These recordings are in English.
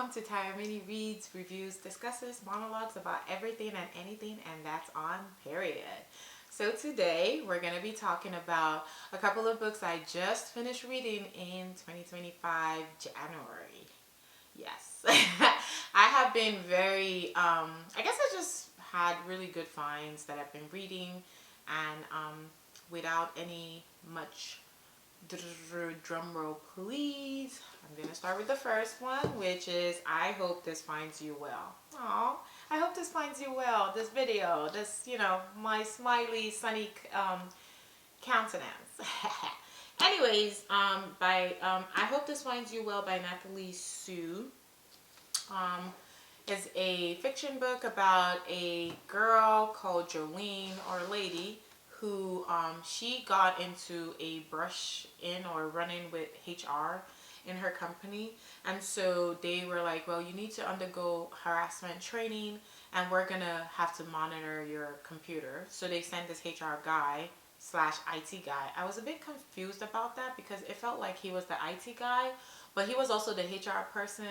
welcome to Tyra Mini Reads, Reviews, Discusses, Monologues about everything and anything, and that's on period. So today we're going to be talking about a couple of books I just finished reading in 2025 January. Yes. I have been very, I guess I just had really good finds that I've been reading, and without any much drum roll please, I'm gonna start with the first one, which is I hope this finds you well. Oh, I hope this finds you well, this video, this, my smiley sunny countenance. Anyways, by I hope this finds you well by Natalie Sue. Is a fiction book about a girl called Jolene, or lady, who she got into a brush in or run-in with HR in her company. And so they were like, well, you need to undergo harassment training and we're gonna have to monitor your computer. So they sent this HR guy slash IT guy. I was a bit confused about that because it felt like he was the IT guy, but he was also the HR person.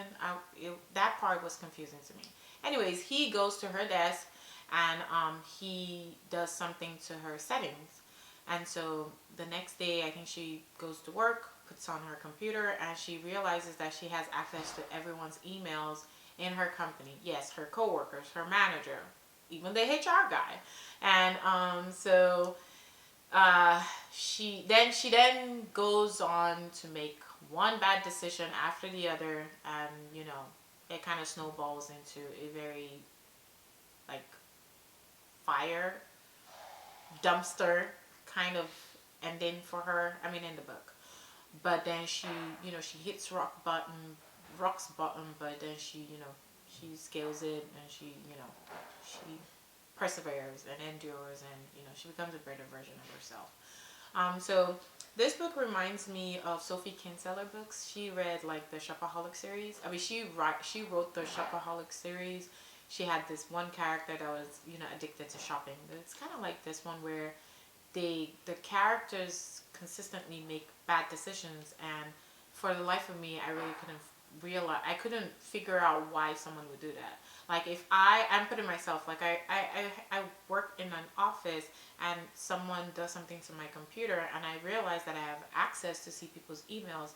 That part was confusing to me. Anyways, he goes to her desk and he does something to her settings. And so the next day, I think she goes to work, puts on her computer, and she realizes that she has access to everyone's emails in her company. Yes, her coworkers, her manager, even the HR guy. And so she then goes on to make one bad decision after the other, and it kind of snowballs into a very like fire dumpster kind of ending for her. I mean, in the book. But then she hits rock's bottom, but then she scales it, and she perseveres and endures, and she becomes a better version of herself. So this book reminds me of Sophie Kinsella books. She read like the Shopaholic series. I mean, she wrote the Shopaholic series. She had this one character that was addicted to shopping. It's kind of like this one where the characters consistently make bad decisions, and for the life of me, I really couldn't figure out why someone would do that. Like, if I'm putting myself, like, I work in an office and someone does something to my computer and I realize that I have access to see people's emails,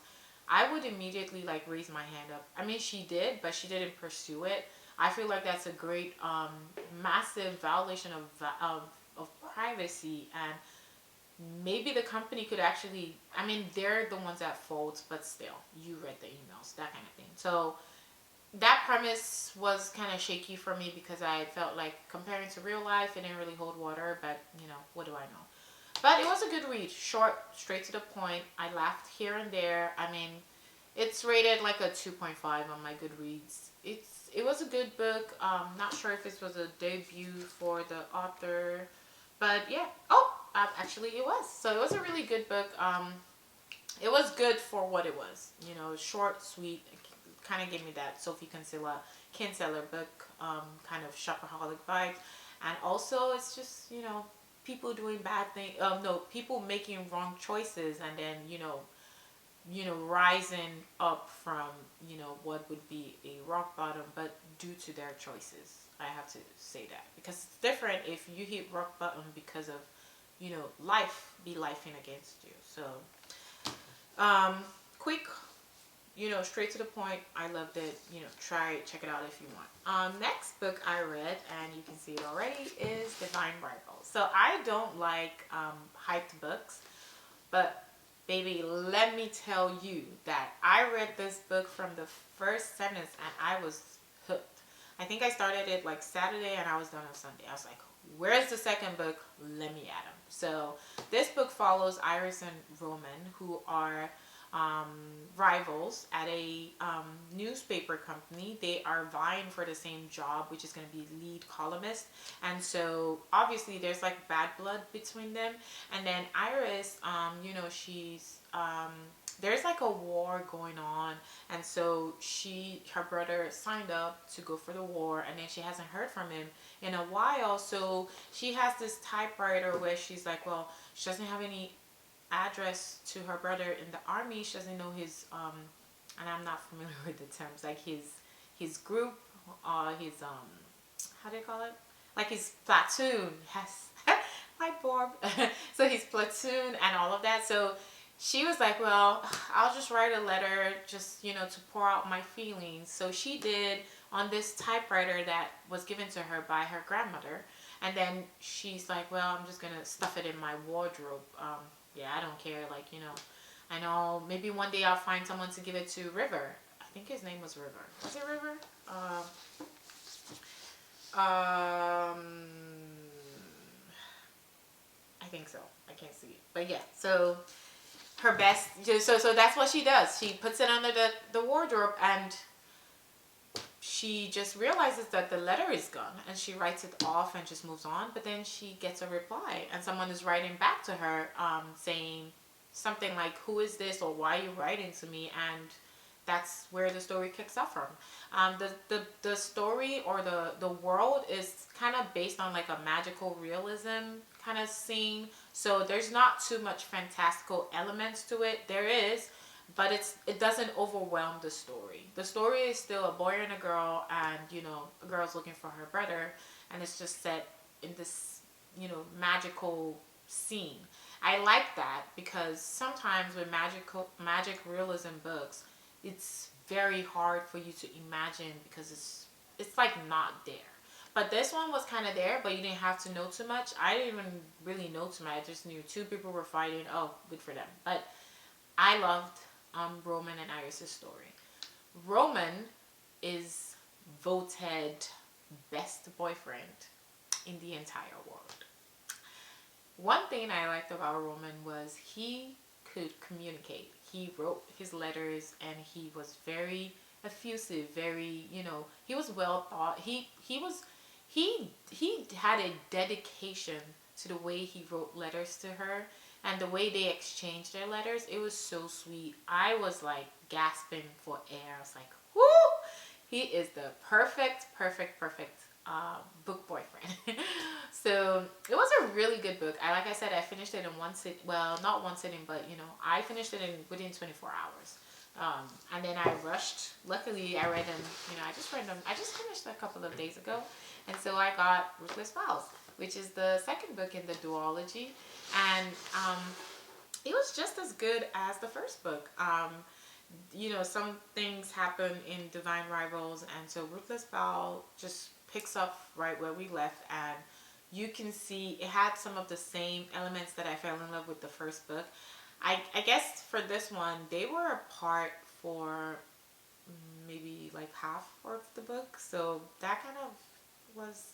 I would immediately like raise my hand up. I mean, she did, but she didn't pursue it. I feel like that's a great massive violation of privacy, and maybe the company could actually, I mean, they're the ones at fault, but still, you read the emails, that kind of thing. So that premise was kind of shaky for me because I felt like comparing to real life, it didn't really hold water, but what do I know? But it was a good read, short, straight to the point. I laughed here and there. I mean, it's rated like a 2.5 on my Goodreads. It was a good book. Not sure if this was a debut for the author, but yeah. Oh, actually it was. So it was a really good book. It was good for what it was. Short, sweet. Kind of gave me that Sophie Kinsella book, kind of shopaholic vibes, and also it's just people doing bad things. No, people making wrong choices, and then rising up from what would be a rock bottom, but due to their choices. I have to say that because it's different if you hit rock bottom because of life be lifing against you. So quick, straight to the point. I loved it. Check it out if you want. Next book I read, and you can see it already, is Divine Rival. So I don't like hyped books, but baby, let me tell you that I read this book from the first sentence and I was hooked. I think I started it like Saturday and I was done on Sunday. I was like, where's the second book? Let me at them. So this book follows Iris and Roman, who are rivals at a newspaper company. They are vying for the same job, which is going to be lead columnist. And so obviously there's like bad blood between them. And then Iris, she's there's like a war going on, and so her brother signed up to go for the war, and then she hasn't heard from him in a while. So she has this typewriter where she's like, well, she doesn't have any address to her brother in the army. She doesn't know his and I'm not familiar with the terms, like his his group, his how do you call it? Like his platoon. Yes, light bulb. So his platoon and all of that. So she was like, well, I'll just write a letter, just to pour out my feelings. So she did on this typewriter that was given to her by her grandmother. And then she's like, well, I'm just gonna stuff it in my wardrobe. Yeah, I don't care. Like, I know maybe one day I'll find someone to give it to. River. I think his name was River. Was it River? I think so. I can't see it, but yeah. So her best. So that's what she does. She puts it under the wardrobe, and she just realizes that the letter is gone, and she writes it off and just moves on. But then she gets a reply, and someone is writing back to her, saying something like, "Who is this?" or "Why are you writing to me?" And that's where the story kicks off from. The story, or the world, is kind of based on like a magical realism kind of scene. So there's not too much fantastical elements to it. There is, but it doesn't overwhelm the story. The story is still a boy and a girl, and a girl's looking for her brother, and it's just set in this magical scene. I like that because sometimes with magic realism books, it's very hard for you to imagine because it's like not there. But this one was kind of there, but you didn't have to know too much. I didn't even really know too much. I just knew two people were fighting. Oh, good for them. But I loved Roman and Iris' story. Roman is voted best boyfriend in the entire world. One thing I liked about Roman was he could communicate. He wrote his letters, and he was very effusive, very, he was well thought. He had a dedication to the way he wrote letters to her, and the way they exchanged their letters. It was so sweet. I was like gasping for air. I was like, whoo! He is the perfect book boyfriend. So it was a really good book. Like I said, I finished it in one sit. Well, not one sitting, but I finished it within 24 hours. And then I rushed. Luckily, I read them. I just read them. I just finished a couple of days ago, and so I got Ruthless Vows, which is the second book in the duology, and it was just as good as the first book. Some things happen in Divine Rivals, and so Ruthless Vow just picks up right where we left, and you can see it had some of the same elements that I fell in love with the first book. I guess for this one, they were apart for maybe like half of the book, so that kind of was,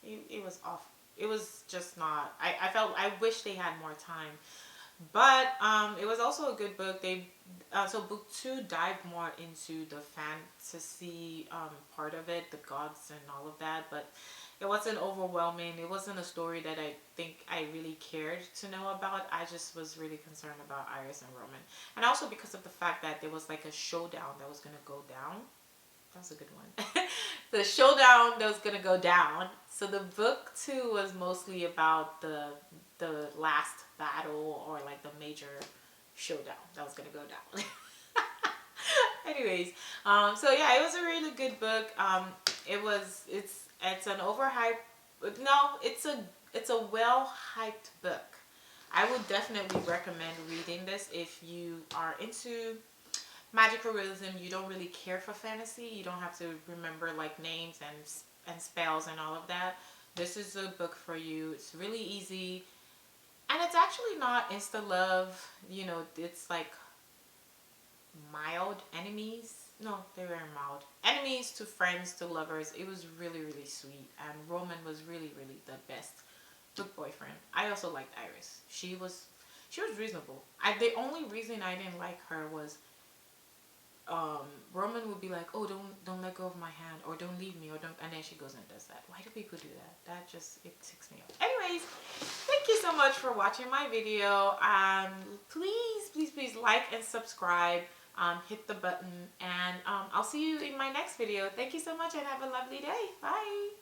it was off. It was just not, I wish they had more time. But it was also a good book. So book 2 dived more into the fantasy part of it, the gods and all of that. But it wasn't overwhelming. It wasn't a story that I think I really cared to know about. I just was really concerned about Iris and Roman. And also because of the fact that there was like a showdown that was going to go down. That's a good one. The showdown that was going to go down. So the book 2 was mostly about the last battle, or like the major showdown that was going to go down. Anyways, so yeah, it was a really good book. It's an overhyped, no, it's a well hyped book. I would definitely recommend reading this if you are into magical realism. You don't really care for fantasy. You don't have to remember like names and spells and all of that. This is a book for you. It's really easy, and it's actually not insta love. It's like mild enemies. No, they were mild enemies to friends to lovers. It was really, really sweet, and Roman was really, really the best book boyfriend. I also liked Iris. She was reasonable. The only reason I didn't like her was Roman would be like, oh, don't let go of my hand, or don't leave me, or don't, and then she goes and does that. Why do people do that? That just, it ticks me off. Anyways, thank you so much for watching my video. Please like and subscribe. Hit the button, and I'll see you in my next video. Thank you so much, and have a lovely day. Bye.